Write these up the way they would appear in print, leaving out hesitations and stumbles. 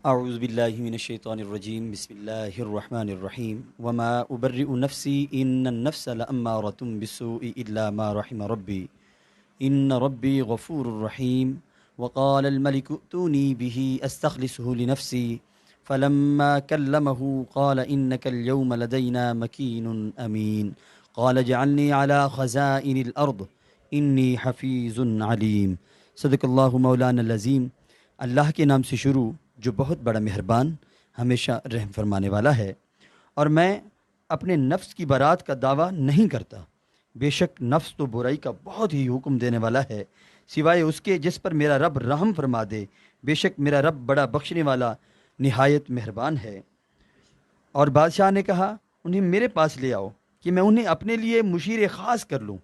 اعوذ باللہ من الشیطان الرجیم بسم اللہ الرحمن الرحیم وما ابرئ نفسی ان النفس لامارۃ بالسوء الا ما رحم ربی ان ربی غفور رحیم وقال الملك ائتوني به استخلصه لنفسي فلما كلمه قال انك اليوم لدينا مكين امين قال اجعلني على خزائن الارض انی حفیظ علیم۔ صدق اللہ مولانا العظیم۔ اللہ کے نام سے شروع جو بہت بڑا مہربان ہمیشہ رحم فرمانے والا ہے۔ اور میں اپنے نفس کی برات کا دعویٰ نہیں کرتا، بے شک نفس تو برائی کا بہت ہی حکم دینے والا ہے، سوائے اس کے جس پر میرا رب رحم فرما دے۔ بے شک میرا رب بڑا بخشنے والا نہایت مہربان ہے۔ اور بادشاہ نے کہا انہیں میرے پاس لے آؤ کہ میں انہیں اپنے لیے مشیر خاص کر لوں۔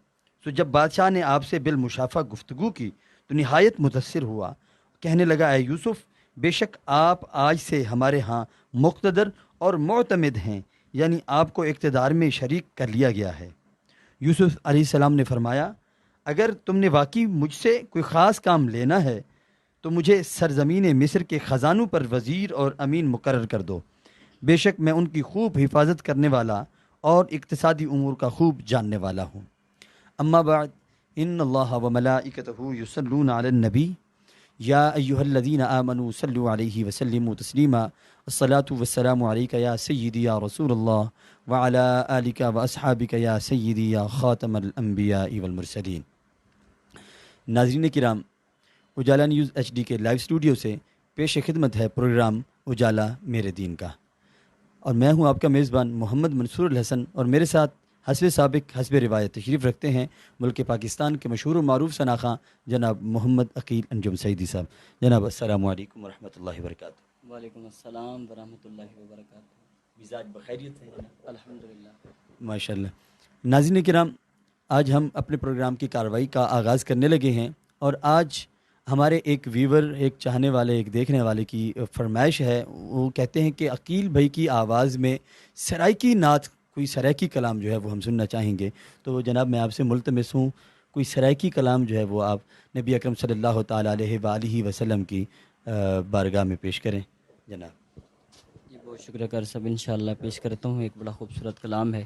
تو جب بادشاہ نے آپ سے بالمشافہ گفتگو کی تو نہایت متاثر ہوا، کہنے لگا اے یوسف، بے شک آپ آج سے ہمارے ہاں مقتدر اور معتمد ہیں، یعنی آپ کو اقتدار میں شریک کر لیا گیا ہے۔ یوسف علیہ السلام نے فرمایا اگر تم نے واقعی مجھ سے کوئی خاص کام لینا ہے تو مجھے سرزمین مصر کے خزانوں پر وزیر اور امین مقرر کر دو، بے شک میں ان کی خوب حفاظت کرنے والا اور اقتصادی امور کا خوب جاننے والا ہوں۔ اما بعد ان اللہ وملائکتہ یصلون علی النبی یا ایہا الذین آمنوا صلوا علیہ وسلموا تسلیما الصلاۃ والسلام علیک یا سیدی یا رسول اللہ وعلی آلک واصحابک یا سیدی یا خاتم الانبیاء والمرسلین۔ ناظرین کرام، اجالا نیوز ایچ ڈی کے لائیو اسٹوڈیو سے پیش خدمت ہے پروگرام اجالا میرے دین کا، اور میں ہوں آپ کا میزبان محمد منصور الحسن، اور میرے ساتھ حسب سابق حسب روایت تشریف رکھتے ہیں ملک پاکستان کے مشہور و معروف شناخواں جناب محمد عقیل انجم سعیدی صاحب۔ جناب السلام علیکم ورحمۃ اللہ وبرکاتہ۔ وعلیکم السلام ورحمۃ اللہ وبرکاتہ۔ مزاج بخیریت ہے؟ الحمدللہ۔ ماشاء اللہ۔ ناظرین کرام، آج ہم اپنے پروگرام کی کارروائی کا آغاز کرنے لگے ہیں، اور آج ہمارے ایک ویور، ایک چاہنے والے، ایک دیکھنے والے کی فرمائش ہے۔ وہ کہتے ہیں کہ عقیل بھائی کی آواز میں سرائکی نعت، کوئی سرائکی کلام جو ہے وہ ہم سننا چاہیں گے۔ تو جناب میں آپ سے ملتمس ہوں کوئی سرائکی کلام جو ہے وہ آپ نبی اکرم صلی اللہ تعالیٰ علیہ وآلہ وسلم کی بارگاہ میں پیش کریں جناب۔ جی بہت شکریہ کر سب، انشاءاللہ پیش کرتا ہوں۔ ایک بڑا خوبصورت کلام ہے۔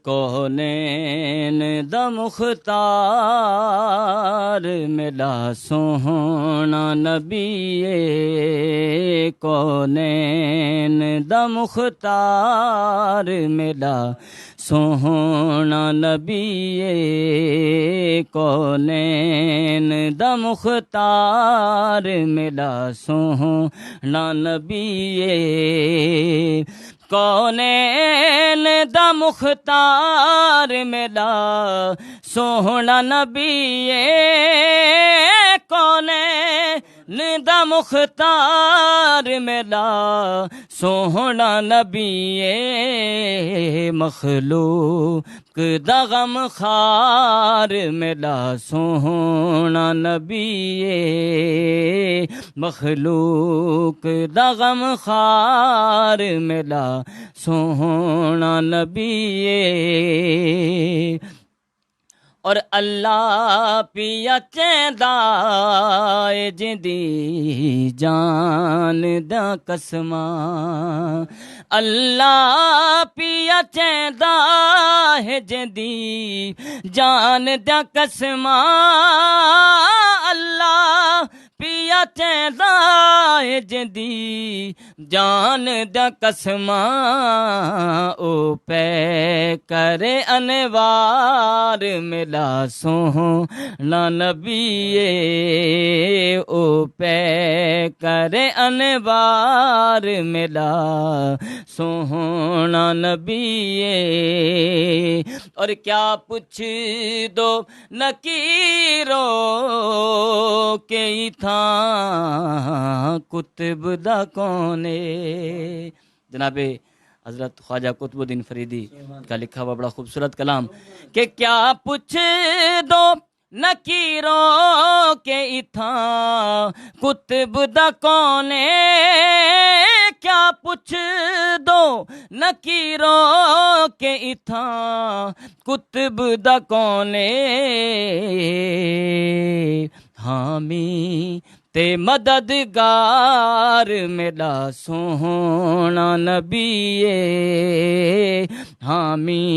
کونین دا مختار ملا سوہنا نبی، کونین دا مختار ملا سوہنا نبی، کونین دا مختار ملا سوہنا نبی، کونین دا مختار ملا سوہنا نبی، کونین دا مختار ملا سوہنا نبی، مخلوق دا غم خار ملا سوہنا نبی، مخلوق دا غم خار ملا سوہنا نبی، اور اللہ پیا چیندا اے جندی جان دا قسماں، اللہ پیا چیندا ہے جندی جان دا قسماں، اللہ پیا چیندا ہے جندی جان دا قسماں، او پے کرے انوار ملا سوہنا نبی، او پے کرے انوار ملا سوہنا نبی، اور کیا پوچھ دو نکیرو کہ تھا قطب دا کونے۔ جناب حضرت خواجہ قطب الدین فریدی کا لکھا ہوا بڑا خوبصورت کلام کہ کیا پوچھ دو نکیروں کے اتھاں قطب دا کونے، کیا پوچھ دو نکیروں کے اتھاں قطب دا کونے، حامی تے مددگار میرا سوہنا نبی ہے، حامی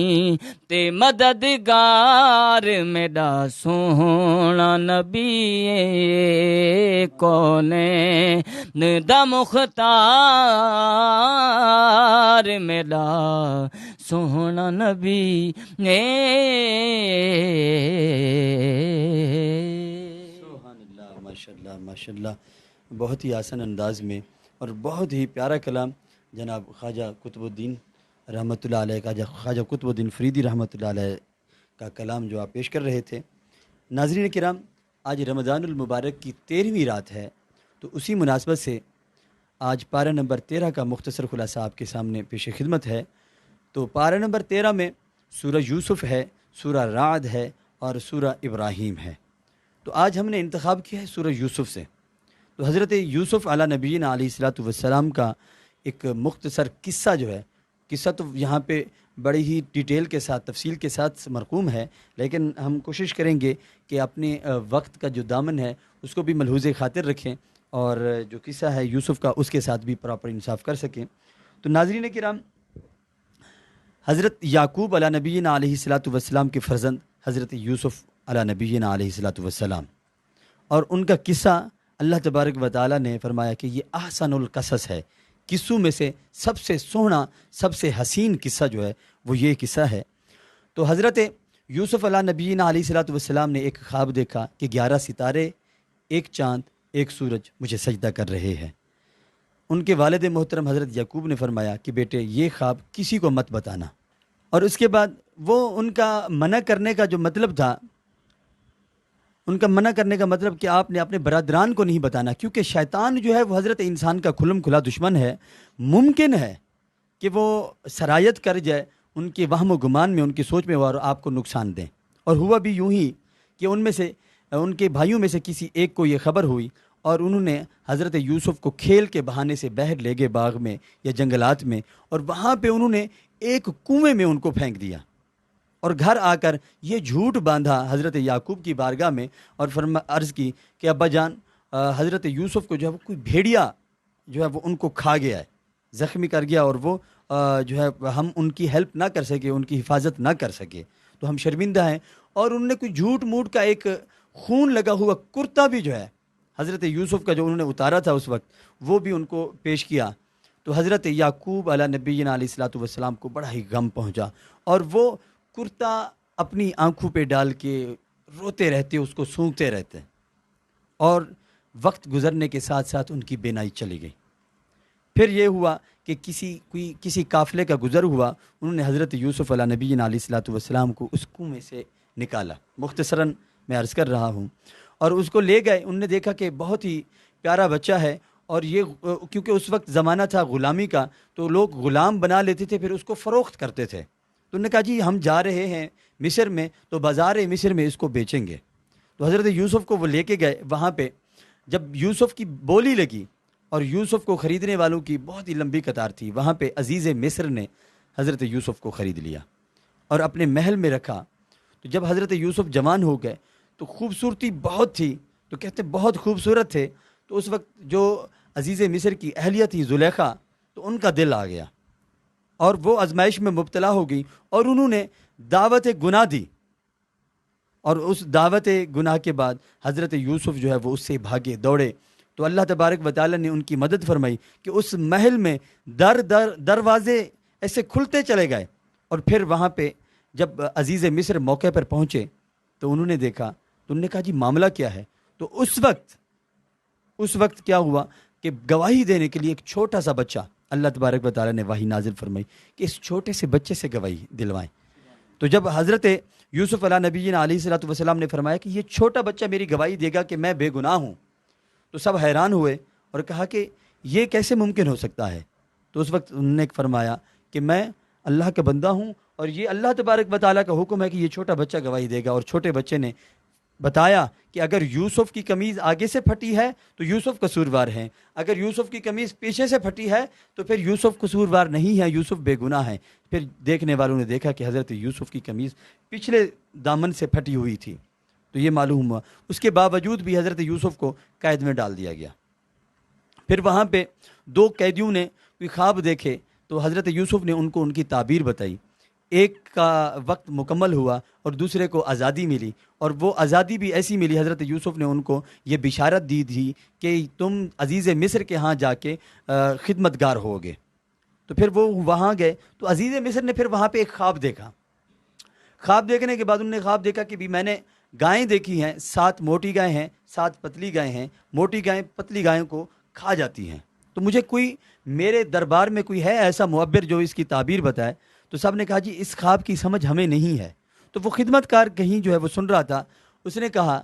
تے مددگار میرا سوہنا نبی ہے، کونین دا مختار میرا سوہنا نبی ہے۔ سبحان اللہ، ماشاء اللہ ماشاء اللہ، بہت ہی آسان انداز میں اور بہت ہی پیارا کلام جناب خواجہ قطب الدین رحمۃ اللہ علیہ کا، خواجہ قطب الدین فریدی رحمۃ اللہ علیہ کا کلام جو آپ پیش کر رہے تھے۔ ناظرین کرام، آج رمضان المبارک کی 13ویں رات ہے، تو اسی مناسبت سے آج پارہ نمبر 13 کا مختصر خلاصہ آپ کے سامنے پیش خدمت ہے۔ تو پارہ نمبر 13 میں سورہ یوسف ہے، سورہ رعد ہے اور سورہ ابراہیم ہے۔ تو آج ہم نے انتخاب کیا ہے سورہ یوسف سے۔ تو حضرت یوسف علیہ نبینا علیہ الصلوۃ والسلام کا ایک مختصر قصہ جو ہے، قصہ تو یہاں پہ بڑی ہی ڈیٹیل کے ساتھ، تفصیل کے ساتھ مرقوم ہے، لیکن ہم کوشش کریں گے کہ اپنے وقت کا جو دامن ہے اس کو بھی ملحوظ خاطر رکھیں اور جو قصہ ہے یوسف کا اس کے ساتھ بھی پراپر انصاف کر سکیں۔ تو ناظرین کرام، حضرت یعقوب علیہ نبینا علیہ الصلوۃ والسلام کے فرزند حضرت یوسف علیہ نبینا علیہ الصلوۃ والسلام، اور ان کا قصہ اللہ تبارک و تعالیٰ نے فرمایا کہ یہ احسن القصص ہے، قصوں میں سے سب سے سوہنا، سب سے حسین قصہ جو ہے وہ یہ قصہ ہے۔ تو حضرت یوسف علیہ نبینا علیہ الصلوۃ والسلام نے ایک خواب دیکھا کہ 11 ستارے، ایک چاند، ایک سورج مجھے سجدہ کر رہے ہیں۔ ان کے والد محترم حضرت یعقوب نے فرمایا کہ بیٹے یہ خواب کسی کو مت بتانا، اور اس کے بعد وہ ان کا منع کرنے کا جو مطلب تھا، ان کا منع کرنے کا مطلب کہ آپ نے اپنے برادران کو نہیں بتانا، کیونکہ شیطان جو ہے وہ حضرت انسان کا کھلم کھلا دشمن ہے، ممکن ہے کہ وہ سرایت کر جائے ان کے وہم و گمان میں، ان کی سوچ میں، اور آپ کو نقصان دیں۔ اور ہوا بھی یوں ہی کہ ان میں سے، ان کے بھائیوں میں سے کسی ایک کو یہ خبر ہوئی، اور انہوں نے حضرت یوسف کو کھیل کے بہانے سے باہر لے گئے باغ میں یا جنگلات میں، اور وہاں پہ انہوں نے ایک کنویں میں ان کو پھینک دیا، اور گھر آ کر یہ جھوٹ باندھا حضرت یعقوب کی بارگاہ میں، اور عرض کی کہ ابا جان، حضرت یوسف کو جو ہے وہ کوئی بھیڑیا جو ہے وہ ان کو کھا گیا ہے، زخمی کر گیا، اور وہ جو ہے ہم ان کی ہیلپ نہ کر سکے، ان کی حفاظت نہ کر سکے، تو ہم شرمندہ ہیں۔ اور انہوں نے کوئی جھوٹ موٹ کا ایک خون لگا ہوا کرتا بھی جو ہے حضرت یوسف کا جو انہوں نے اتارا تھا اس وقت، وہ بھی ان کو پیش کیا۔ تو حضرت یعقوب علیہ نبینا علیہ الصلوۃ والسلام کو بڑا ہی غم پہنچا، اور وہ کرتا اپنی آنکھوں پہ ڈال کے روتے رہتے، اس کو سونگتے رہتے، اور وقت گزرنے کے ساتھ ساتھ ان کی بینائی چلی گئی۔ پھر یہ ہوا کہ کسی قافلے کا گزر ہوا، انہوں نے حضرت یوسف علیہ نبینا علیہ الصلوۃ والسلام کو اس کنویں سے نکالا، مختصراً میں عرض کر رہا ہوں، اور اس کو لے گئے۔ انہوں نے دیکھا کہ بہت ہی پیارا بچہ ہے، اور یہ کیونکہ اس وقت زمانہ تھا غلامی کا، تو لوگ غلام بنا لیتے تھے، پھر اس کو فروخت کرتے تھے۔ تو انہوں نے کہا جی ہم جا رہے ہیں مصر میں، تو بازار مصر میں اس کو بیچیں گے۔ تو حضرت یوسف کو وہ لے کے گئے وہاں پہ۔ جب یوسف کی بولی لگی اور یوسف کو خریدنے والوں کی بہت ہی لمبی قطار تھی، وہاں پہ عزیز مصر نے حضرت یوسف کو خرید لیا اور اپنے محل میں رکھا۔ تو جب حضرت یوسف جوان ہو گئے تو خوبصورتی بہت تھی، تو کہتے بہت خوبصورت تھے، تو اس وقت جو عزیز مصر کی اہلیہ تھی زلیخا، تو ان کا دل آ گیا اور وہ آزمائش میں مبتلا ہو گئی، اور انہوں نے دعوت گناہ دی، اور اس دعوت گناہ کے بعد حضرت یوسف جو ہے وہ اس سے بھاگے دوڑے۔ تو اللہ تبارک و تعالیٰ نے ان کی مدد فرمائی کہ اس محل میں دروازے ایسے کھلتے چلے گئے، اور پھر وہاں پہ جب عزیز مصر موقع پر پہنچے تو انہوں نے دیکھا، تو انہوں نے کہا جی معاملہ کیا ہے؟ تو اس وقت کیا ہوا کہ گواہی دینے کے لیے ایک چھوٹا سا بچہ، اللہ تبارک و تعالیٰ نے وحی نازل فرمائی کہ اس چھوٹے سے بچے سے گواہی دلوائیں۔ تو جب حضرت یوسف علیہ نبینا علیہ الصلوۃ والسلام نے فرمایا کہ یہ چھوٹا بچہ میری گواہی دے گا کہ میں بے گناہ ہوں، تو سب حیران ہوئے اور کہا کہ یہ کیسے ممکن ہو سکتا ہے؟ تو اس وقت انہوں نے فرمایا کہ میں اللہ کا بندہ ہوں، اور یہ اللہ تبارک و تعالیٰ کا حکم ہے کہ یہ چھوٹا بچہ گواہی دے گا۔ اور چھوٹے بچے نے بتایا کہ اگر یوسف کی قمیض آگے سے پھٹی ہے تو یوسف قصوروار ہیں، اگر یوسف کی قمیض پیچھے سے پھٹی ہے تو پھر یوسف قصوروار نہیں ہے، یوسف بے گناہ ہے۔ پھر دیکھنے والوں نے دیکھا کہ حضرت یوسف کی قمیض پچھلے دامن سے پھٹی ہوئی تھی۔ تو تو یہ معلوم ہوا. اس کے باوجود بھی حضرت یوسف کو قید میں ڈال دیا گیا. پھر وہاں پہ 2 قیدیوں نے کوئی خواب دیکھے تو حضرت یوسف نے ان کو ان کی تعبیر بتائی. ایک کا وقت مکمل ہوا اور دوسرے کو آزادی ملی, اور وہ آزادی بھی ایسی ملی, حضرت یوسف نے ان کو یہ بشارت دی تھی کہ تم عزیز مصر کے ہاں جا کے خدمت گار ہوگے. تو پھر وہ وہاں گئے تو عزیز مصر نے پھر وہاں پہ ایک خواب دیکھا. خواب دیکھنے کے بعد انہوں نے خواب دیکھا کہ بھی میں نے گائیں دیکھی ہیں, 7 موٹی گائیں ہیں, 7 پتلی گائیں ہیں. موٹی گائیں پتلی گائوں کو کھا جاتی ہیں, تو مجھے کوئی میرے دربار میں کوئی ہے ایسا معبر جو اس کی تعبیر بتائے. تو سب نے کہا جی اس خواب کی سمجھ ہمیں نہیں ہے. تو وہ خدمت کار کہیں جو ہے وہ سن رہا تھا, اس نے کہا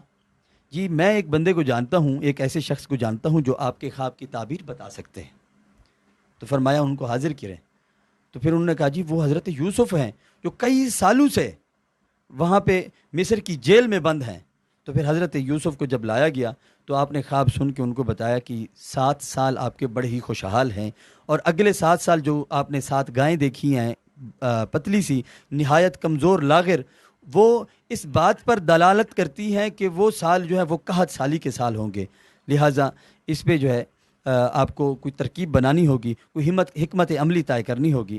جی میں ایک بندے کو جانتا ہوں, ایک ایسے شخص کو جانتا ہوں جو آپ کے خواب کی تعبیر بتا سکتے ہیں. تو فرمایا ان کو حاضر کریں. تو پھر انہوں نے کہا جی وہ حضرت یوسف ہیں جو کئی سالوں سے وہاں پہ مصر کی جیل میں بند ہیں. تو پھر حضرت یوسف کو جب لایا گیا تو آپ نے خواب سن کے ان کو بتایا کہ 7 سال آپ کے بڑے ہی خوشحال ہیں, اور اگلے 7 سال جو آپ نے 7 گائیں دیکھی ہیں پتلی سی نہایت کمزور لاغر, وہ اس بات پر دلالت کرتی ہیں کہ وہ سال جو ہے وہ قحط سالی کے سال ہوں گے. لہٰذا اس پہ جو ہے آپ کو کوئی ترکیب بنانی ہوگی, کوئی حکمت عملی طے کرنی ہوگی.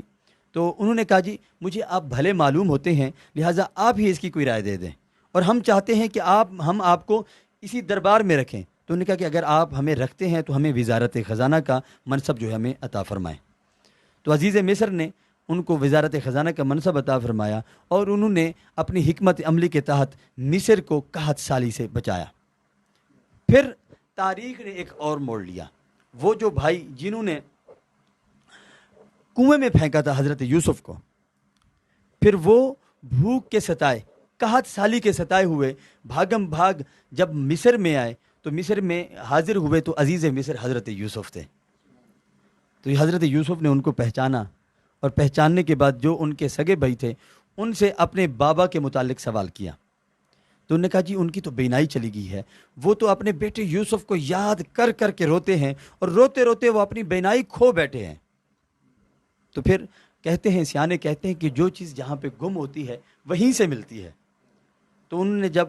تو انہوں نے کہا جی مجھے آپ بھلے معلوم ہوتے ہیں, لہٰذا آپ ہی اس کی کوئی رائے دے دیں, اور ہم چاہتے ہیں کہ ہم آپ کو اسی دربار میں رکھیں. تو انہوں نے کہا کہ اگر آپ ہمیں رکھتے ہیں تو ہمیں وزارت خزانہ کا منصب جو ہے ہمیں عطا فرمائیں. تو عزیز مصر نے ان کو وزارت خزانہ کا منصب عطا فرمایا, اور انہوں نے اپنی حکمت عملی کے تحت مصر کو قحط سالی سے بچایا. پھر تاریخ نے ایک اور موڑ لیا. وہ جو بھائی جنہوں نے کنویں میں پھینکا تھا حضرت یوسف کو, پھر وہ بھوک کے ستائے, قحط سالی کے ستائے ہوئے بھاگم بھاگ جب مصر میں آئے تو مصر میں حاضر ہوئے تو عزیز مصر حضرت یوسف تھے. تو یہ حضرت یوسف نے ان کو پہچانا, اور پہچاننے کے بعد جو ان کے سگے بھائی تھے ان سے اپنے بابا کے متعلق سوال کیا. تو انہوں نے کہا جی ان کی تو بینائی چلی گئی ہے, وہ تو اپنے بیٹے یوسف کو یاد کر کر کے روتے ہیں, اور روتے روتے وہ اپنی بینائی کھو بیٹھے ہیں. تو پھر کہتے ہیں سیانے کہتے ہیں کہ جو چیز جہاں پہ گم ہوتی ہے وہیں سے ملتی ہے. تو انہوں نے جب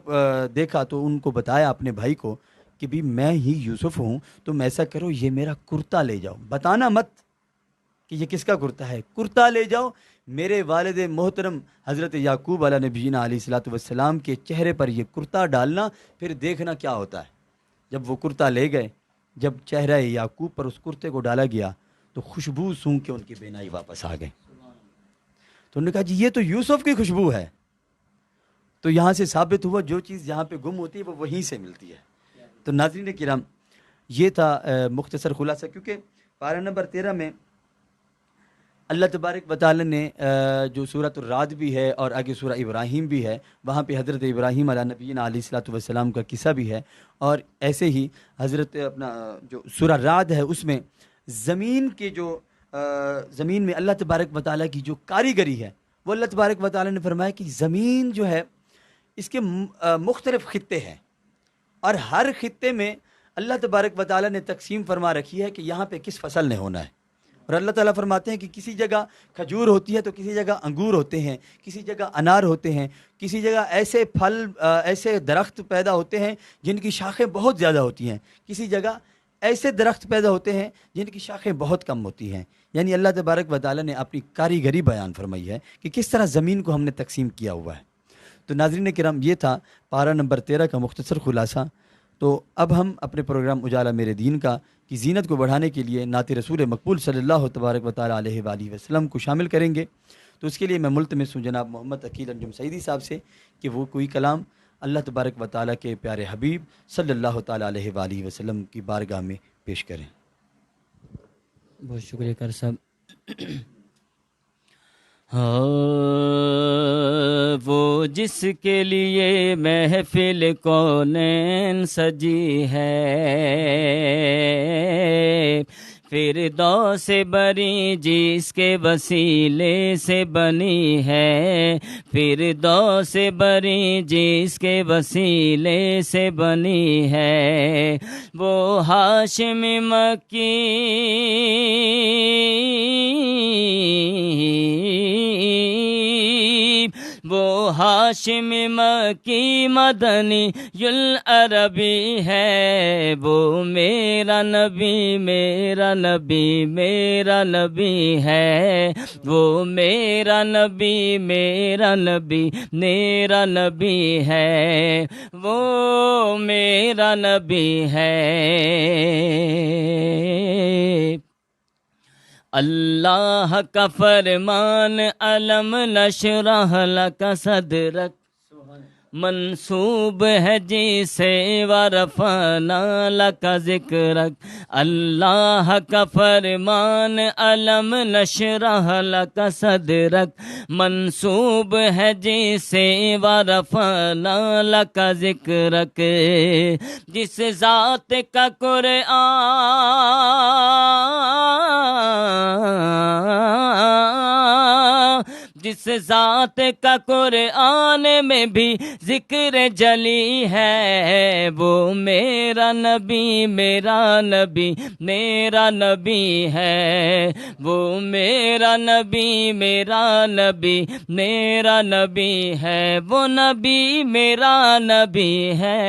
دیکھا تو ان کو بتایا اپنے بھائی کو کہ بھی میں ہی یوسف ہوں, تم ایسا کرو یہ میرا کرتا لے جاؤ, بتانا مت کہ یہ کس کا کرتا ہے, کرتا لے جاؤ, میرے والد محترم حضرت یعقوب علیہ نبینا علیہ الصلوۃ والسلام کے چہرے پر یہ کرتا ڈالنا, پھر دیکھنا کیا ہوتا ہے. جب وہ کرتا لے گئے, جب چہرہ یعقوب پر اس کرتے کو ڈالا گیا تو خوشبو سونگ کے ان کی بینائی واپس آ گئی. تو انہوں نے کہا جی یہ تو یوسف کی خوشبو ہے. تو یہاں سے ثابت ہوا جو چیز جہاں پہ گم ہوتی ہے وہ وہیں سے ملتی ہے. تو ناظرین کرام یہ تھا مختصر خلاصہ, کیونکہ پارہ نمبر 13 میں اللہ تبارک و تعالی نے جو سورۃ الرعد بھی ہے اور آگے سورہ ابراہیم بھی ہے, وہاں پہ حضرت ابراہیم علیہ نبینا علیہ الصلوۃ والسلام کا قصہ بھی ہے, اور ایسے ہی حضرت اپنا جو سورہ رعد ہے اس میں زمین کے جو زمین میں اللہ تبارک و تعالی کی جو کاریگری ہے وہ اللہ تبارک و تعالی نے فرمایا کہ زمین جو ہے اس کے مختلف خطے ہیں, اور ہر خطے میں اللہ تبارک و تعالی نے تقسیم فرما رکھی ہے کہ یہاں پہ کس فصل نے ہونا ہے. اور اللہ تعالیٰ فرماتے ہیں کہ کسی جگہ کھجور ہوتی ہے تو کسی جگہ انگور ہوتے ہیں, کسی جگہ انار ہوتے ہیں, کسی جگہ ایسے پھل ایسے درخت پیدا ہوتے ہیں جن کی شاخیں بہت زیادہ ہوتی ہیں, کسی جگہ ایسے درخت پیدا ہوتے ہیں جن کی شاخیں بہت کم ہوتی ہیں. یعنی اللہ تبارک و تعالیٰ نے اپنی کاریگری بیان فرمائی ہے کہ کس طرح زمین کو ہم نے تقسیم کیا ہوا ہے. تو ناظرین کرام یہ تھا پارہ نمبر 13 کا مختصر خلاصہ. تو اب ہم اپنے پروگرام اجالا میرے دین کا کی زینت کو بڑھانے کے لیے نعت رسول مقبول صلی اللہ تبارک و تعالیٰ علیہ وآلہ وسلم کو شامل کریں گے. تو اس کے لیے میں ملتمس ہوں جناب محمد عقیل انجم سعیدی صاحب سے کہ وہ کوئی کلام اللہ تبارک و تعالیٰ کے پیارے حبیب صلی اللہ تعالیٰ علیہ وآلہ وسلم کی بارگاہ میں پیش کریں. بہت شکریہ کر صاحب. وہ جس کے لیے محفل کونین سجی ہے, فردوس بری جس کے وسیلے سے بنی ہے, فردوس بری جس کے وسیلے سے بنی ہے, وہ ہاشم مکی وہ ہاشمی مکی مدنی العربی ہے، وہ میرا نبی میرا نبی میرا نبی ہے، وہ میرا نبی میرا نبی میرا نبی ہے، وہ میرا نبی ہے۔ اللہ کا فرمان علم نشرح لک صدرک منصوب ہے جسے ورفعنا لک ذکرک، اللہ کا فرمان علم نشرح لک صدرک منصوب ہے جسے ورفعنا لک ذکرک، جس ذات کا قرآن، جس ذات کا قرآن میں بھی ذکر جلی ہے، وہ میرا نبی میرا نبی میرا نبی ہے، وہ میرا نبی میرا نبی میرا نبی ہے، وہ نبی میرا نبی ہے،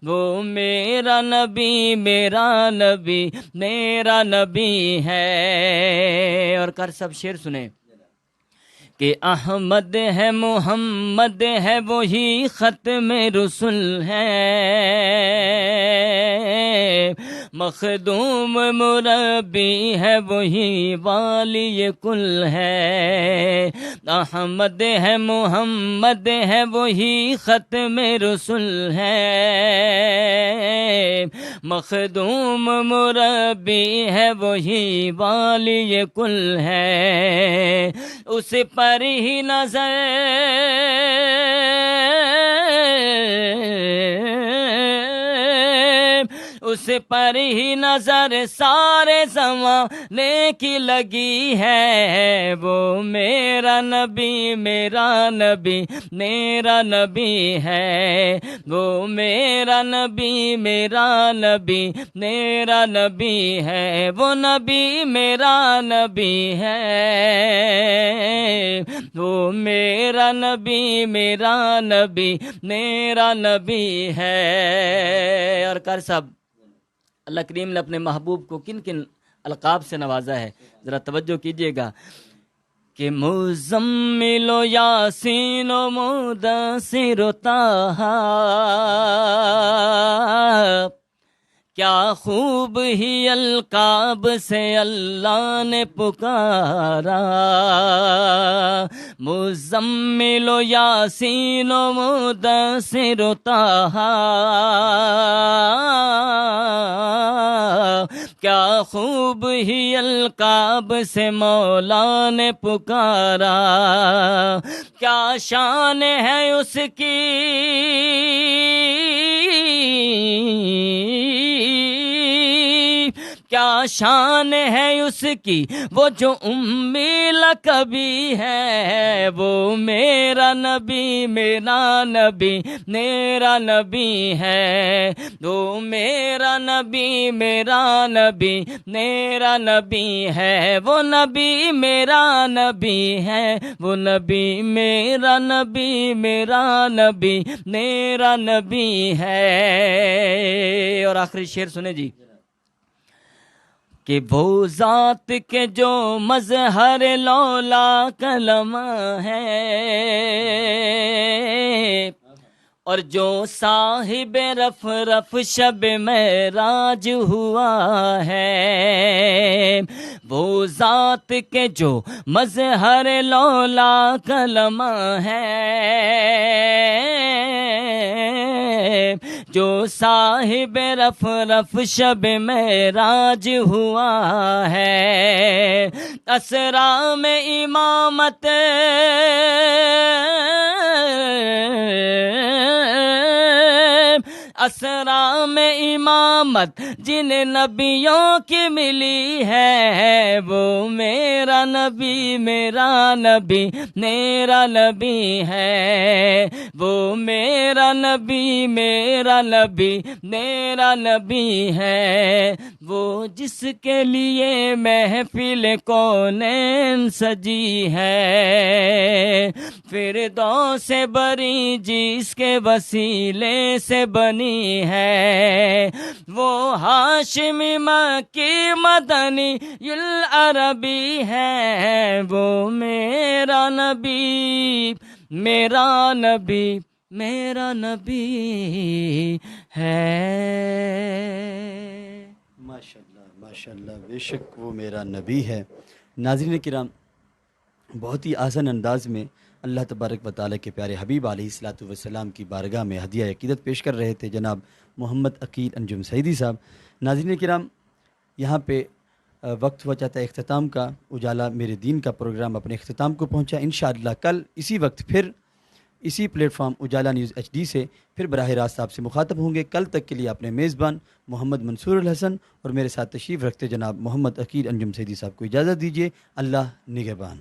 وہ میرا نبی میرا نبی میرا نبی ہے۔ اور کر سب شعر سنیں کہ احمد ہے محمد ہے وہی ختم رسل ہے، مخدوم مربی ہے وہی والی کل ہے، احمد ہے محمد ہے وہی ختم رسل ہے، مخدوم مربی ہے وہی والی کل ہے، اس پر ہی نظر اس پر ہی نظر سارے زمانے کی لگی ہے، وہ میرا نبی میرا نبی میرا نبی ہے، وہ میرا نبی میرا نبی میرا نبی ہے، وہ نبی میرا نبی ہے، وہ میرا نبی میرا نبی میرا نبی ہے۔ اور کر سب اللہ کریم نے اپنے محبوب کو کن کن القاب سے نوازا ہے، ذرا توجہ کیجئے گا کہ مزمل و یاسین و مدثر و طٰہٰ، کیا خوب ہی القاب سے اللہ نے پکارا، مزمل و یاسین و مدثر و طٰہٰ، کیا خوب ہی القاب سے مولا نے پکارا، کیا شان ہے اس کی کیا شان ہے اس کی وہ جو امی لقبی ہے، وہ میرا نبی میرا نبی میرا نبی ہے، وہ میرا نبی میرا نبی میرا نبی ہے، وہ نبی میرا نبی ہے، وہ نبی میرا نبی میرا نبی میرا نبی ہے۔ اور آخری شعر سنیں جی کہ وہ ذات کے جو مظہر لولا کلمہ ہے، اور جو صاحب رف رف شب معراج ہوا ہے، وہ ذات کے جو مظہر لولا کلمہ ہے، جو صاحب رف رف شب معراج ہوا ہے، اسرا میں امامت اسرا میں امامت جنہیں نبیوں کی ملی ہے، وہ میرا نبی میرا نبی میرا نبی ہے، وہ میرا نبی میرا نبی میرا نبی ہے، وہ جس کے لیے محفل کونین سجی ہے، فردوس سے بری جس کے وسیلے سے بنی ہے، وہ ہاشمی مکی مدنی العربی ہے، وہ میرا نبی میرا نبی میرا نبی ہے۔ ماشاءاللہ بے شک وہ میرا نبی ہے۔ ناظرین کرام، بہت ہی آسان انداز میں اللہ تبارک و تعالیٰ کے پیارے حبیب علیہ الصلاۃ والسلام کی بارگاہ میں ہدیہ عقیدت پیش کر رہے تھے جناب محمد عقیل انجم سعیدی صاحب۔ ناظرین کرام، یہاں پہ وقت ہوا چاہتا ہے اختتام کا۔ اجالا میرے دین کا پروگرام اپنے اختتام کو پہنچا۔ انشاءاللہ کل اسی وقت پھر اسی پلیٹ فارم اجالا نیوز HD سے پھر براہ راست آپ سے مخاطب ہوں گے۔ کل تک کے لیے اپنے میزبان محمد منصور الحسن اور میرے ساتھ تشریف رکھتے جناب محمد عقیل انجم سعیدی صاحب کو اجازت دیجیے۔ اللہ نگہبان۔